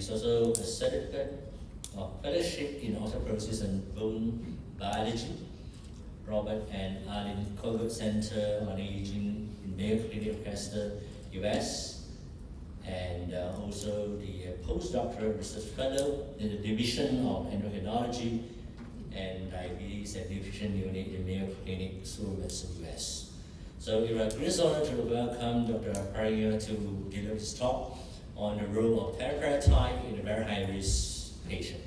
he's also a certificate of fellowship in osteoporosis and bone biology. Robert and Arlene Kogut Center on Aging in Mayo Clinic, Castor, US, and also the postdoctoral research fellow in the Division of Endocrinology and Diabetes and Nutrition Unit in Mayo Clinic, Seoul, US. So it is a great honor to welcome Dr. Paria to deliver his talk on the role of teraparatide in a very high-risk patient.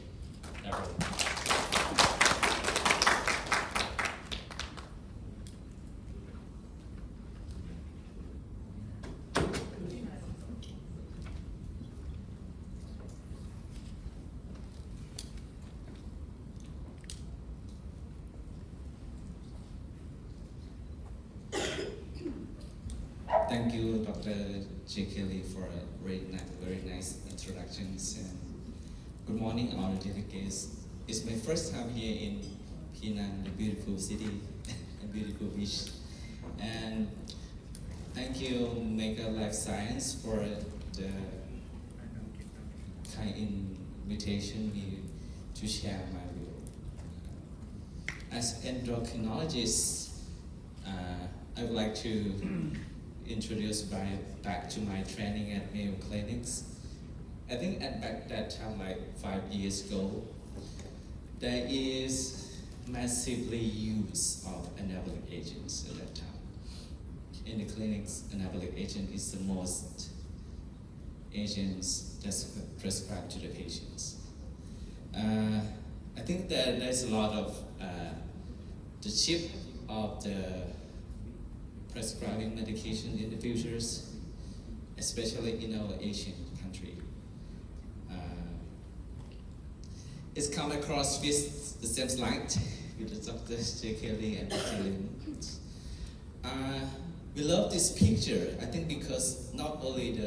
Thank you, Dr. J. Kelly, for a very nice introductions. And good morning, all the delegates. It's my first time here in Penang, the beautiful city, a beautiful beach. And thank you, Mega Life Science, for the kind invitation me to share my view. As endocrinologist, I would like to introduce back to my training at Mayo Clinics. I think at back that time, like 5 years ago, there is massively use of anabolic agents at that time. In the clinics, anabolic agent is the most agents that's prescribed to the patients. I think that there's a lot of the shift of the prescribing medication in the futures, especially in our Asian country. It's come across with the same slide with Dr. J. Kelly and Dr. Lin. We love this picture, I think, because not only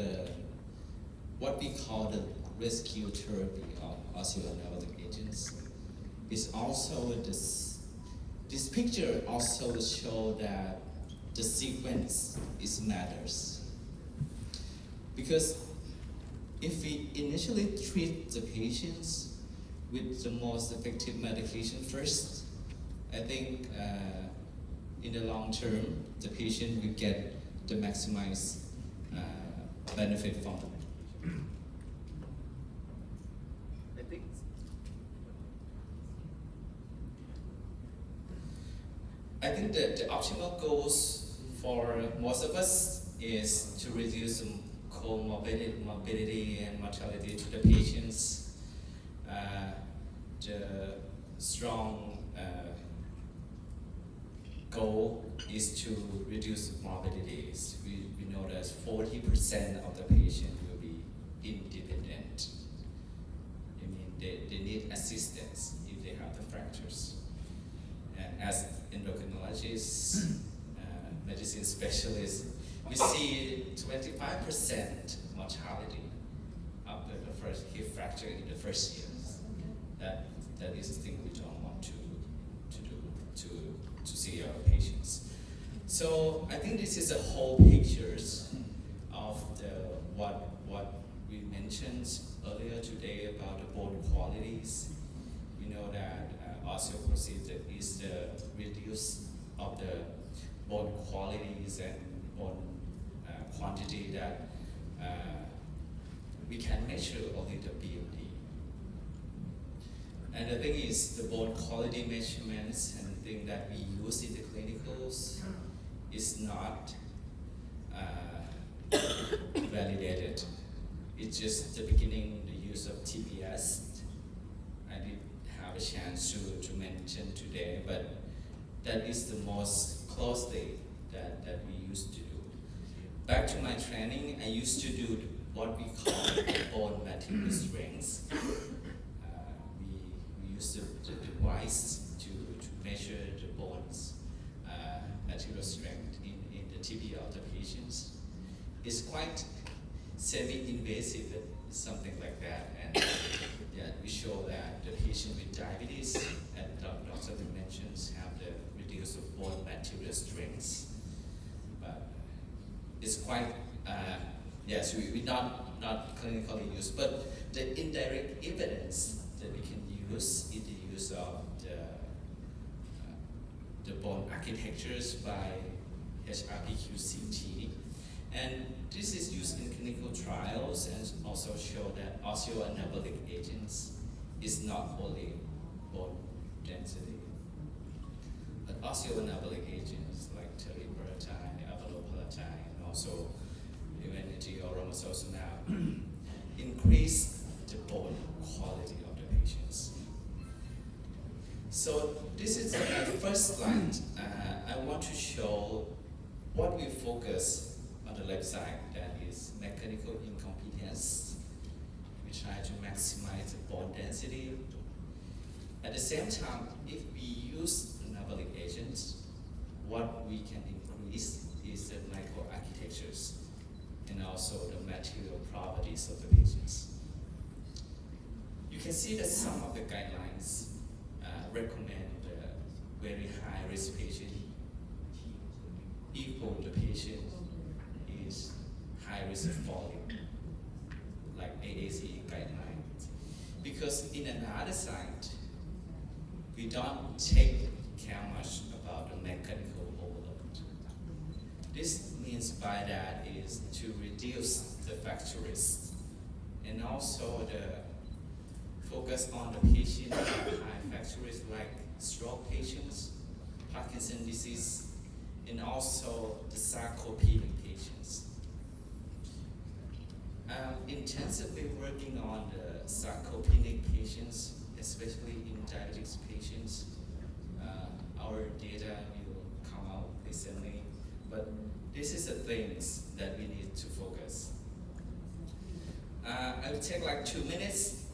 what we call the rescue therapy of osteoanabolic agents, is also this picture also shows that the sequence matters. Because if we initially treat the patients with the most effective medication first, I think in the long term, the patient will get the maximized benefit from it. I think that the optimal goals for most of us is to reduce morbidity and mortality to the patients. The strong goal is to reduce morbidities. We know that 40% of the patient will be independent. I mean, they need assistance if they have the fractures. And as endocrinologists, medicine specialists, we see 25% mortality after the first hip fracture in the first years. That is the thing we don't want to do to see our patients. So I think this is a whole pictures of what we mentioned earlier today about the bone qualities. We know that osteoporosis is the reduce of the bone qualities and bone quantity that we can measure only the BMD. And the thing is, the bone quality measurements and the thing that we use in the clinicals is not validated. It's just the beginning, the use of TPS. I did have a chance to mention today, but that is the most closely that we used to do. Back to my training, I used to do what we call bone material strengths. We used the device to measure the bones material strength in the tibia of the patients. It's quite semi-invasive, something like that, and yeah, we show that the patient with diabetes and Dr. mentions have the reduced bone material strengths. But it's quite, yes, we're not not clinically used, but the indirect evidence that we can use is the use of the bone architectures by HRPQ-CT, and this is used in clinical trials and also show that osteoanabolic agents is not only bone density, but osteoanabolic agents like teraparatide, abalopalatide, and also even romosozumab increase the bone quality of the patients. So this is the first slide. I want to show what we focus on the left side, that is mechanical incompetence. We try to maximize the bone density. At the same time, if we use anabolic agents, what we can increase is the microarchitectures and also the material properties of the patients. You can see that some of the guidelines recommend very high risk patient equal the patient is high risk of falling, like AACE guidelines. Because in another side, we don't take care much about the mechanical overload. This means by that is to reduce the fracture risk and also the focus on the patient with high fracture risk like stroke patients, Parkinson's disease, and also the sarcopenic patients. Intensively working on the sarcopenic patients, especially in diabetic patients. Our data will come out recently, but this is the things that we need to focus. I will take like 2 minutes.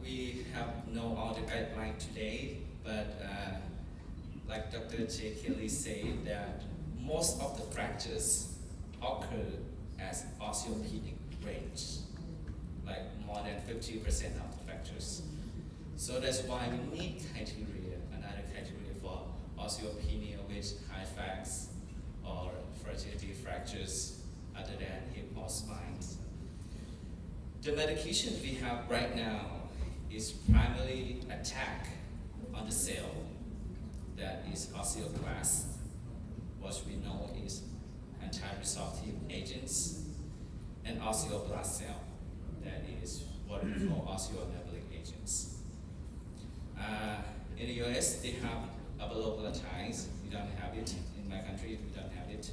We have no all the guideline today, but like Dr. J. Kelly said, that most of the fractures occur as osteopenic range, like more than 50% of the fractures. So that's why we need criteria, another criteria for osteopenia with high facts or fragility fractures other than hip or spines. The medication we have right now is primarily attack on the cell that is osteoclast. What we know is anti-resorptive agents and osteoblast cell, that is what we call osteoanabolic agents. In the US, they have abalopalatide. We don't have it. In my country, we don't have it.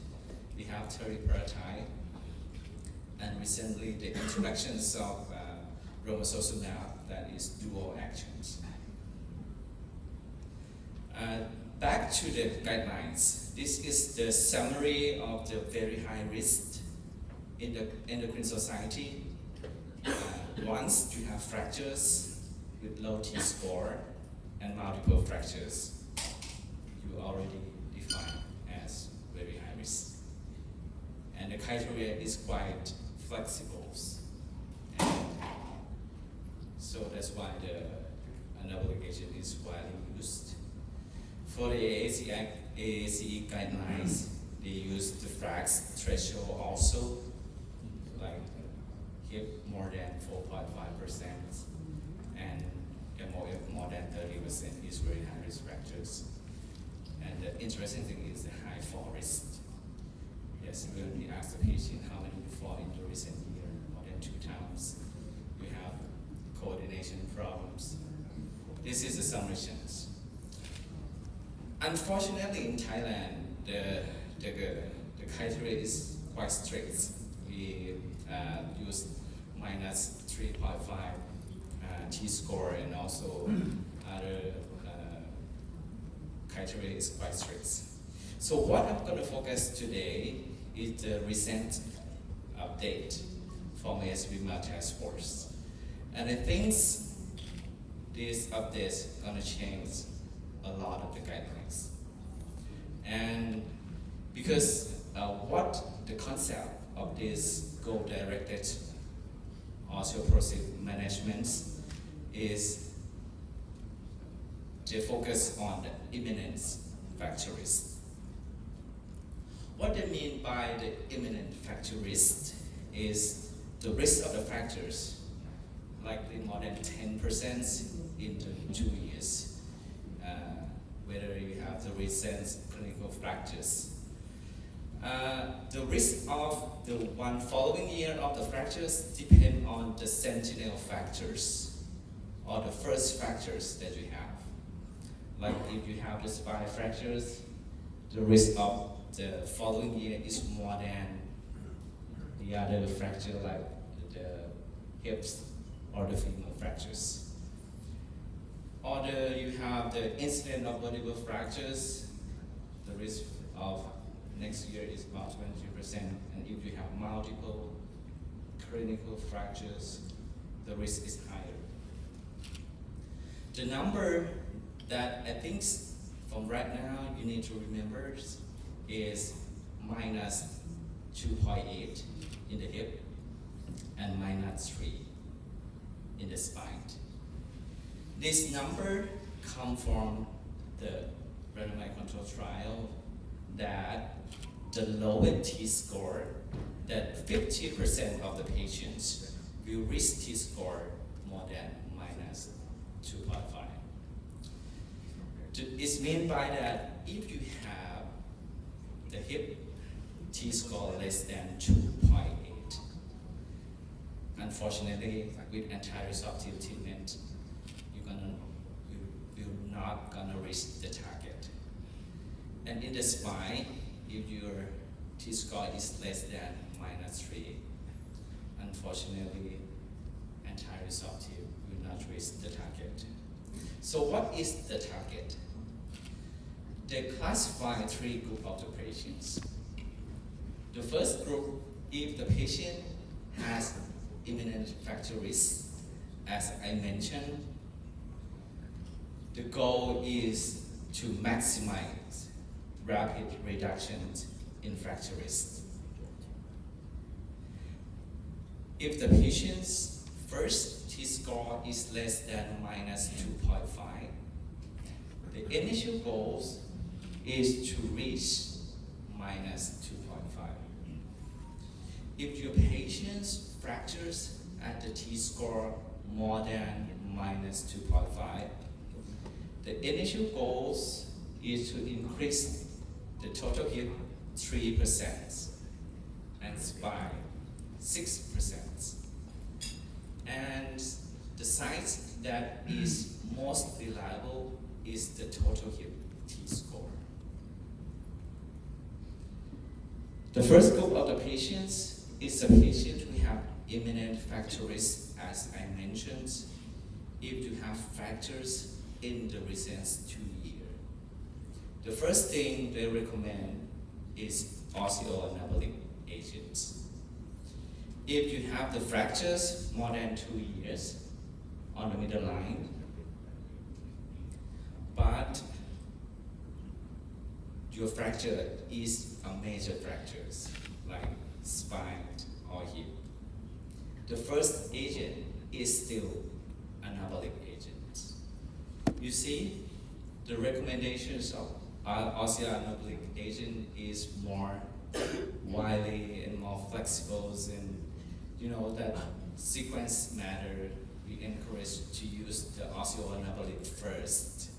We have teraparatide. And recently, the introductions of romosozumab, that is dual actions. Back to the guidelines. This is the summary of the very high risk in the endocrine society. Once you have fractures with low T-score and multiple fractures, you already define as very high risk. And the criteria is quite flexible. And so that's why the anabolic agent is widely used. For the AACE guidelines, they use the frax threshold also, like hip more than 4.5% and MOF more than 30% is very high risk fractures. And the interesting thing is the high fall risk. Yes, when we ask the patient how many you fall in the recent year, more than 2 times, you have coordination problems. This is the summations. Unfortunately, in Thailand, the criteria is quite strict. We use minus 3.5 T-score, and also other criteria is quite strict. So what I'm going to focus today is the recent update from ASVMA task force. And I think this update is going to change a lot of the guidelines. And because what the concept of this goal-directed osteoporosis management is to focus on the imminent fracture risk. What they mean by the imminent fracture risk is the risk of the fractures likely more than 10% in 2 years, whether you have the recent clinical fractures. The risk of the one following year of the fractures depend on the sentinel factors or the first fractures that you have. Like if you have the spine fractures, the risk of the following year is more than the other fracture like the hips or the femur fractures. Or you have the incident of vertebral fractures, the risk of next year is about 20%, and if you have multiple clinical fractures, the risk is higher. The number that I think from right now you need to remember is minus 2.8 in the hip and minus 3 in the spine. This number comes from the randomized control trial that the lowest T-score, that 50% of the patients will reach T-score more than minus 2.5. It means by that if you have the hip T-score less than 2.8, unfortunately with anti-resorptive treatment, you're not gonna reach the target. And in the spine, if your T-score is less than minus 3, unfortunately, anti-resorptive will not reach the target. So what is the target? They classify 3 groups of the patients. The first group, if the patient has imminent fracture risk, as I mentioned, the goal is to maximize rapid reductions in fracture risk. If the patient's first T-score is less than minus 2.5, the initial goal is to reach minus 2.5. If your patient's fractures at the T-score more than minus 2.5, the initial goal is to increase the total hip 3% and spine 6%. And the size that is most reliable is the total hip T-score. The first group of the patients is the patient who have imminent fracture risk, as I mentioned, if you have fractures in the recent 2 years. The first thing they recommend is osteoanabolic agents. If you have the fractures more than 2 years on the middle line, but your fracture is a major fractures like spine or hip, the first agent is still anabolic agent. You see, the recommendations of osteoanabolic agent is more widely and more flexible, and you know that sequence matter. We encourage to use the osteoanabolic first.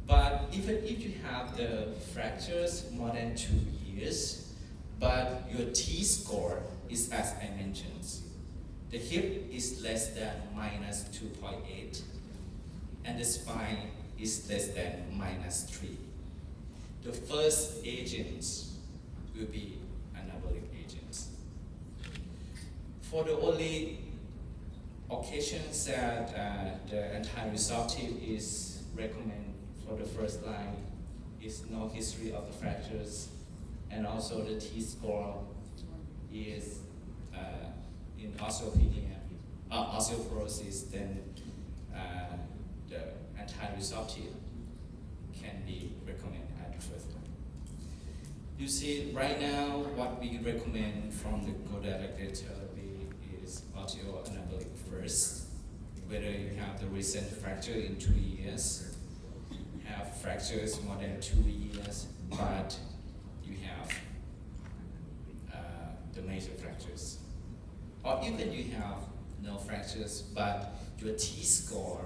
But even if you have the fractures more than 2 years, but your T-score is, as I mentioned, the hip is less than minus 2.8, and the spine is less than minus 3. The first agents will be anabolic agents. For the only occasions that the anti-resorptive is recommended for the first line is no history of the fractures, and also the T-score is in osteopenia, osteoporosis, then the anti-resorptive can be recommended at the first line. You see, right now, what we recommend from the co-directed therapy is osteoanabolic first, whether you have the recent fracture in 2 years, have fractures more than 2 years, but you have the major fractures. or even you have no fractures, but your T-score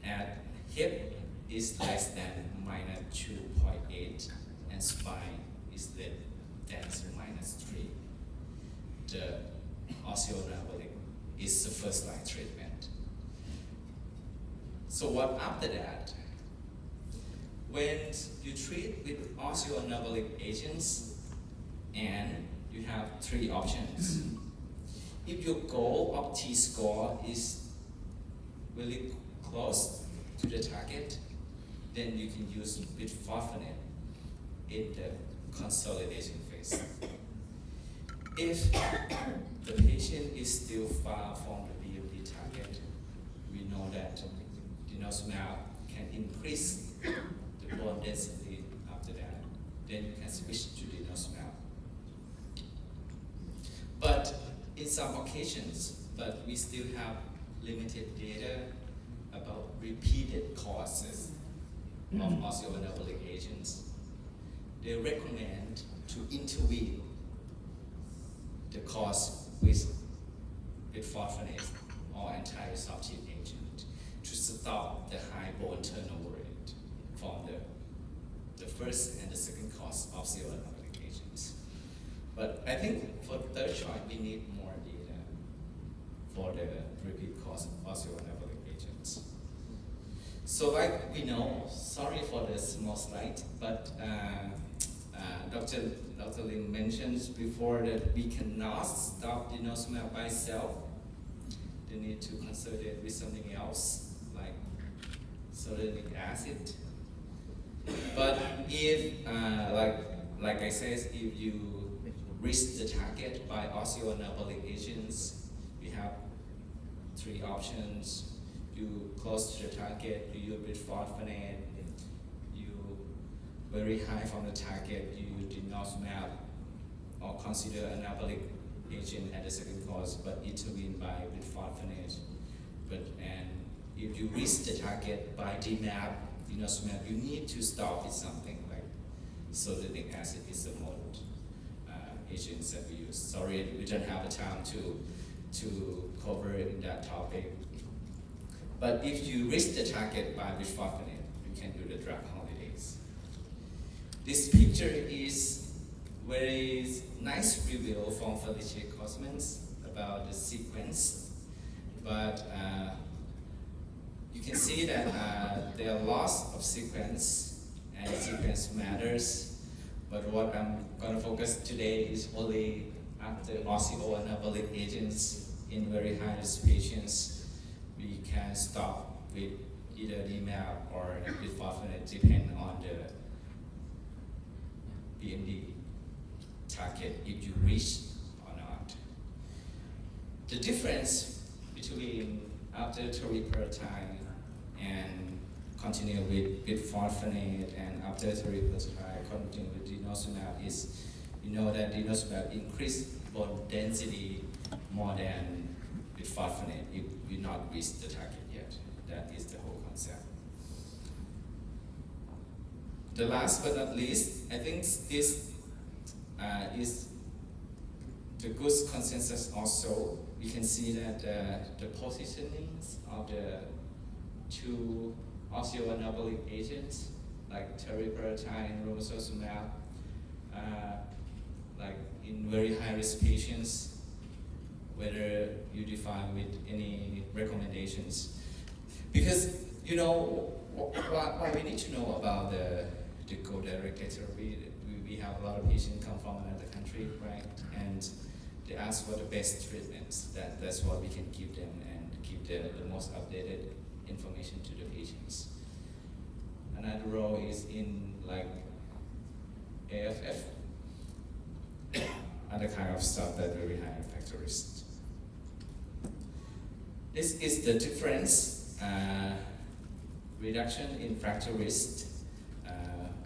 at hip is less than -2.8, and spine is less than -3. The osteoanabolic is the first line treatment. So what after that? When you treat with osteoanabolic agents, and you have 3 options. If your goal of T-score is really close to the target, then you can use bisphosphonate in the consolidation phase. If the patient is still far from the BMD target, we know that denosumab can increase the bone density after that. Then you can switch to denosumab. But in some occasions, but we still have limited data about repeated courses of osteoanabolic agents. They recommend to intervene the course with bisphosphonate or anti-resorptive agent to stop the high bone turnover rate from the first and the second course of osteoanabolic agents. But I think for the third choice, we need more data for the repeat course of osteoanabolic agents. So like we know, sorry for the small slide, but Dr. Lim mentions before that we cannot stop denosumab by itself. They need to consolidate with something else, like cyanuric acid. But if, like I said, if you reach the target by osteoanabolic agents, we have 3 options. You close to the target, you use bisphosphonate. You very high from the target, you use denosumab, or consider anabolic agent at the second course, but intervene by bisphosphonate. And if you reach the target by denosumab, you need to stop with something like cyanuric acid is the most agents that we use. Sorry, we don't have the time to cover in that topic. But if you reach the target by bisphosphonate, you can do the drug holidays. This picture is very nice review from Felicia Cosmans about the sequence, but you can see that there are lots of sequence, and sequence matters. But what I'm going to focus today is only after osteoanabolic agents in very high-risk patients. We can stop with either DMAP or bisphosphonate, depending on the BMD target, if you reach or not. The difference between after teraparatide and continue with bisphosphonate and after teraparatide continue with denosumab is, you know that denosumab increase bone density more than bisphosphonate if we not reach the target yet. That is the whole concept. The last but not least, I think this is the good consensus also. We can see that the positionings of the 2 osteoanabolic agents, like teraparatide and romosozumab, like in very high-risk patients, whether you define with any recommendations. Because, you know, what we need to know about the goal-directed therapy, we have a lot of patients come from another country, right? And they ask for the best treatments. That's what we can give them and give the most updated information to the patients. Another role is in like AFF, other kind of stuff that very high factor risk. This is the difference, reduction in fracture risk.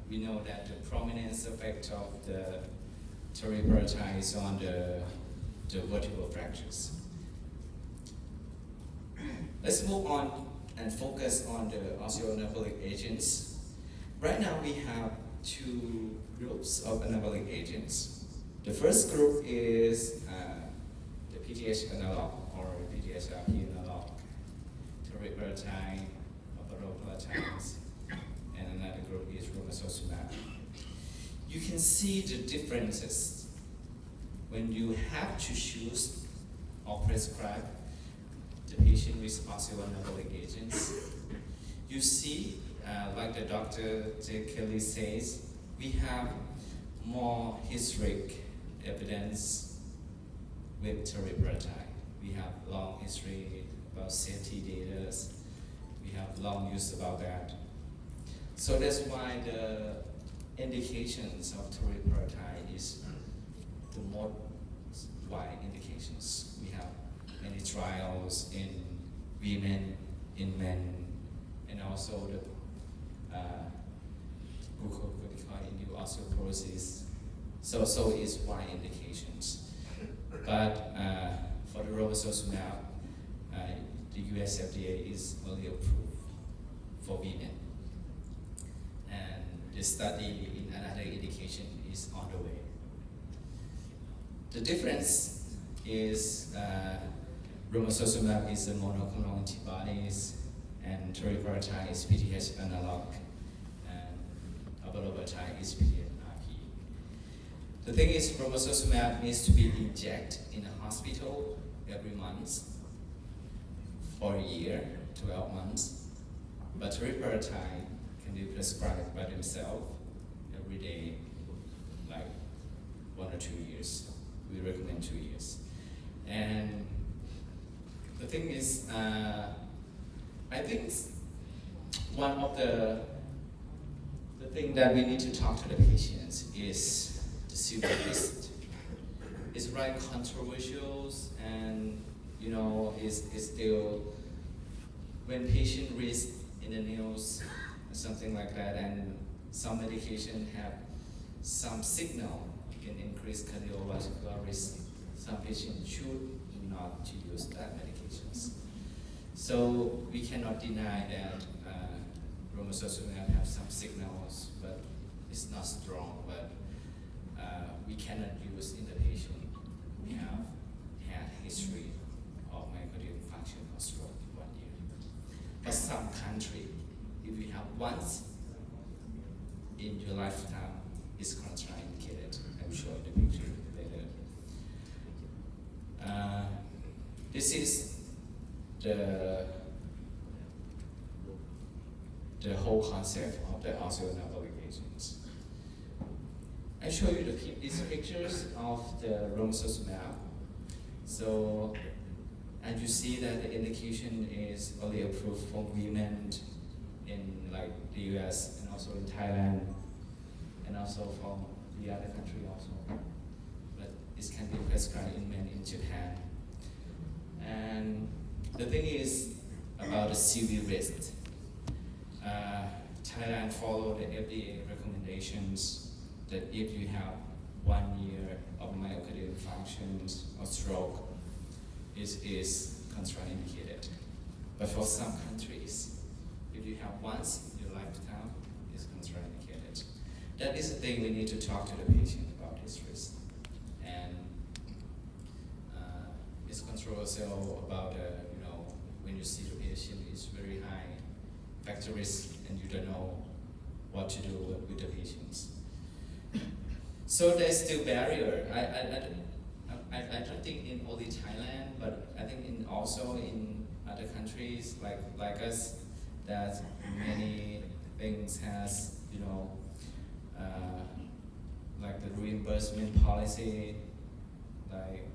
We know that the prominence effect of the teraparatide is on the vertebral fractures. Let's move on and focus on the osteoanabolic agents. Right now we have 2 groups of anabolic agents. The first group is the PTH analog or PTH-RP analog, teraparatide, teraparatide, and another group is romosozumab. You can see the differences when you have to choose or prescribe the patient with osteoanabolic agents. You see, like the Dr. J. Kelly says, we have more historic evidence with teraparatide. We have long history about safety data. We have long use about that. So that's why the indications of teraparatide is the more wide indications. We have many trials in women, in men, and also the glucocorticoid-induced osteoporosis. So is wide indications. But for the romosozumab, the US FDA is only approved for women. And the study in another indication is on the way. The difference is romosozumab is a monoclonal antibodies and teraparatide is PTH analog and teraparatide is PTH-RP. The thing is, romosozumab needs to be injected in a hospital every month for a year, 12 months. But teraparatide can be prescribed by themselves every day, like 1 or 2 years. We recommend 2 years. And the thing is, I think one of the thing that we need to talk to the patients is the severe risk. It's right controversial, and is still when patient risk in the news or something like that, and some medication have some signal can increase cardiovascular risk. Some patients should not to use that medications. So we cannot deny that romosozumab have some signals, but it's not strong. But we cannot use in the patient who have had history of myocardial infarction or stroke in 1 year. But some country, if you have once in your lifetime, it's contraindicated. I'm sure the picture later. This is the whole concept of the osteoanabolic agents. I show you these pictures of the romosozumab. So, and you see that the indication is only approved for women in like the US and also in Thailand and also from the other country also. But it can be prescribed in men in Japan. And the thing is about the severe risk. Thailand followed the FDA recommendations that if you have 1 year of myocardial infarctions or stroke, it is contraindicated. But for some countries, if you have once in your lifetime, it's contraindicated. That is the thing we need to talk to the patient about his risk. And it's controversial about when you see the patient is very high factor risk and you don't know what to do with the patients. So there's still barrier. I don't think in only Thailand, but I think also in other countries like us, that many things has like the reimbursement policy. Like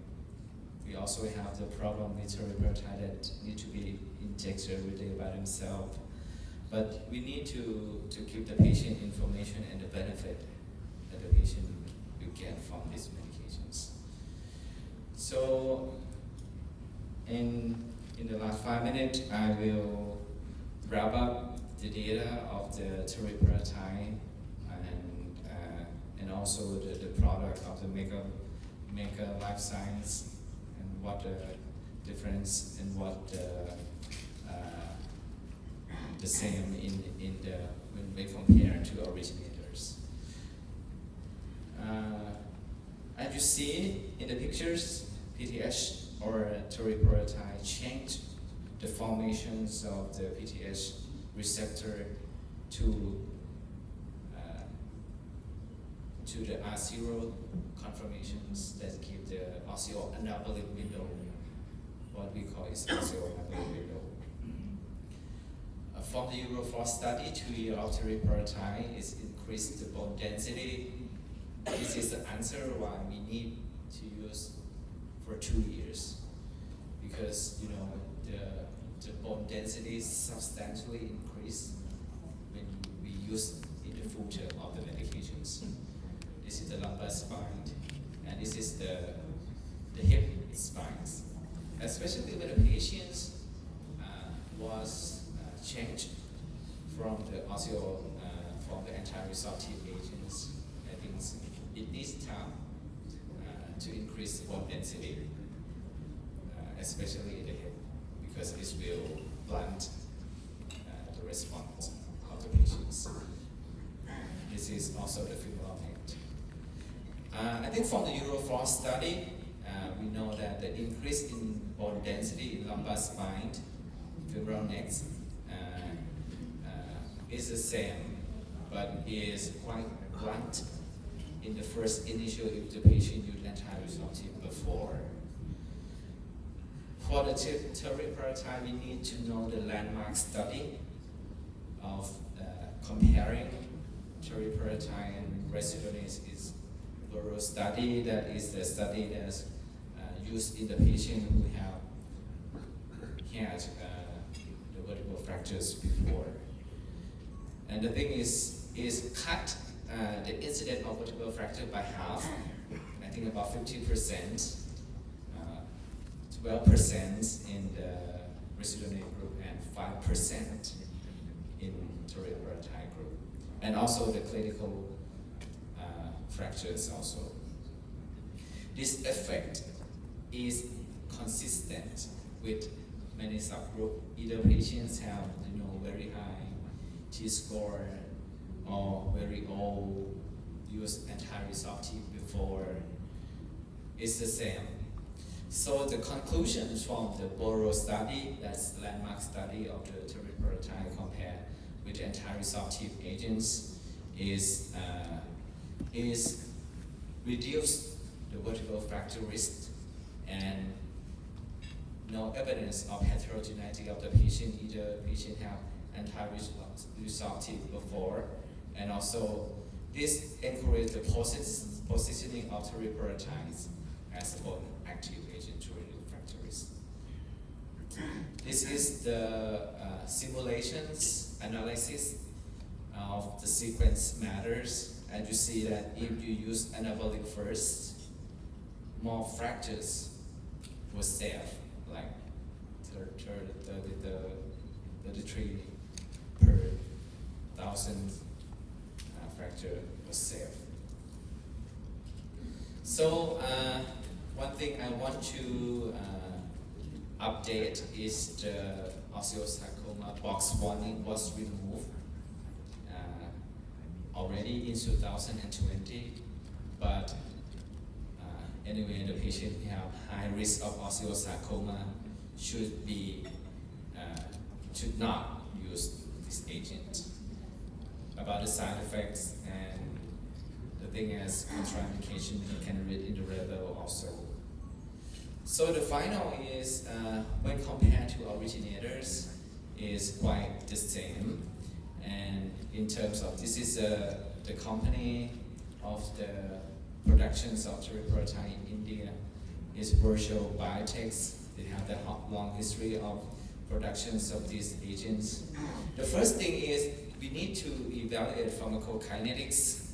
we also have the problem with teraparatide that need to be injected every day by themselves. But we need to keep the patient information and the benefit that the patient will get from these medications. So in the last 5 minutes, I will wrap up the data of the teraparatide and also the product of the Mega Life Science and what the difference and what the same in the when we compare to originators. As you see in the pictures, PTH or teraparatide change the formations of the PTH receptor to the R0 conformations that give the osteoanabolic window, what we call is osteoanabolic window. From the Euro4 study, 2 years of teraparatide is increased the bone density. This is the answer why we need to use for 2 years, because the bone density substantially increased when we use in the full term of the medications. This is the lumbar spine, and this is the hip spines. Especially when the patients was changed from the from the anti-resorptive agents. I think it needs time to increase bone density, especially in the hip, because this will blunt the response of the patients. This is also the femoral neck. I think from the Euro4 study, we know that the increase in bone density in lumbar spine, femoral necks, is the same, but is quite blunt in the first initial if the patient used anti-resorptive before. For the teraparatide, we need to know the landmark study of comparing teraparatide and residuals is Burrow study. That is the study that's used in the patient who have had the vertebral fractures before. And the thing is cut the incidence of vertebral fracture by half. I think about 50%, 12% in the residual group, and 5% in teraparatide group. And also the clinical fractures also. This effect is consistent with many subgroups. Either patients have very high T-score or very old, used anti-resorptive before. It's the same. So the conclusions from the Burrow study, that's the landmark study of the teraparatide compared with anti-resorptive agents, is reduce the vertebral fracture risk, and no evidence of heterogeneity of the patient. Either patient have anti-resorptive before, and also this encourages the positioning of teraparatide as a bone active agent to reduce fracture risk. This is the simulations analysis of the sequence matters, and you see that if you use anabolic first, more fractures were saved, like 33 per 1,000 fracture was saved. So one thing I want to update is the osteosarcoma box warning was removed already in 2020, but anyway, the patient who have high risk of osteosarcoma should not use this agent. About the side effects, and the thing is contraindication, you can read in the label also. So the final is when compared to originators is quite the same, and in terms of this is the company of the productions of teraparatide in India is Virtual Biotechs. They have the long history of productions of these agents. The first thing is we need to evaluate pharmacokinetics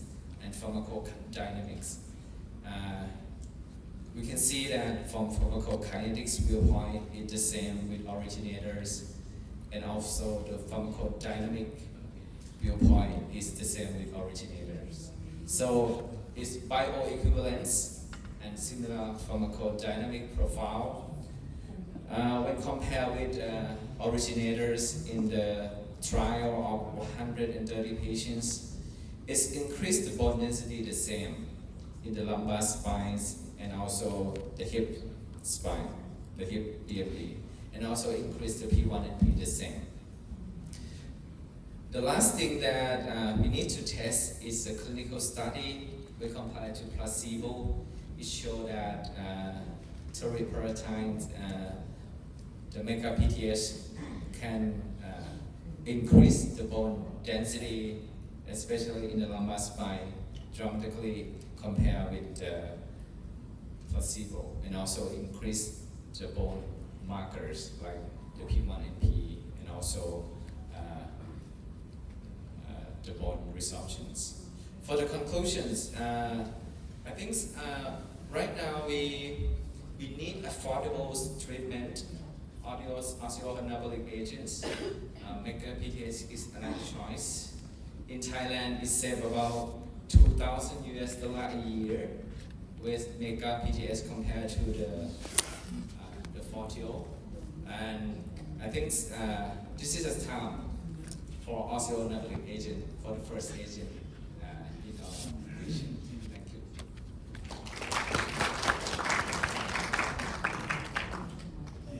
and pharmacodynamics. We can see that from pharmacokinetics viewpoint, it's the same with originators, and also the pharmacodynamic viewpoint is the same with originators. So it's bioequivalence and similar pharmacodynamic profile. When compared with originators in the trial of 130 patients, it's increased the bone density the same in the lumbar spines and also the hip spine. the hip DFB, and also increase the P1 and P the same. The last thing that we need to test is a clinical study. We compare to placebo. It showed that teraparatide, the mega PTH, can increase the bone density, especially in the lumbar spine, dramatically compared with the placebo, and also increase the bone markers like the P1 and P, and also the bone resorptions. For the conclusions, I think right now we need affordable treatment, osteoanabolic agents. Mega PTH is another choice. In Thailand, it saves about $2,000 a year with mega PTH compared to the 40. And I think this is a time for osteoanabolic agent, for the first agent.